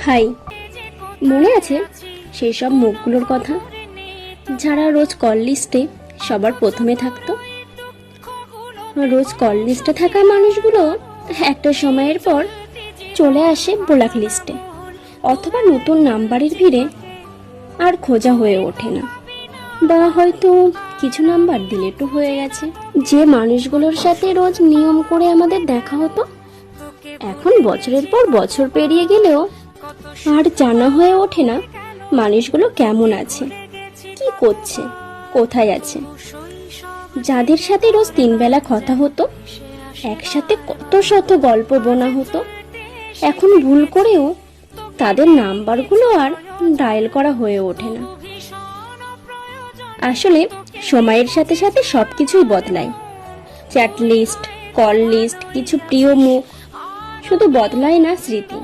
High, মনে আছে সেই সব মুখগুলোর কথা যারা রোজ কল লিস্টে সবার প্রথমে থাকতো? রোজ কল লিস্টে থাকা মানুষগুলো একটা সময়ের পর চলে আসে ব্ল্যাক লিস্টে অথবা নতুন নাম্বারের ভিড়ে আর খোঁজা হয়ে ওঠে না, বা হয়তো কিছু নাম্বার ডিলিটও হয়ে গেছে। যে মানুষগুলোর সাথে রোজ নিয়ম করে আমাদের দেখা হতো, এখন বছরের পর বছর পেরিয়ে গেলেও আর জানা হয়ে ওঠে না মানুষগুলো কেমন আছে, কি করছে, কোথায় আছে। যাদের সাথে রোজ 3 বেলা কথা হতো, একসাথে কত শত গল্প বোনা হতো, এখন ভুল করেও তাদের নাম্বারগুলো আর ডায়াল করা হয়ে ওঠে না। আসলে সময়ের সাথে সাথে সবকিছুই বদলায়। চ্যাট লিস্ট, কল লিস্ট, কিছু প্রিয় মুখ, শুধু বদলায় না স্মৃতি।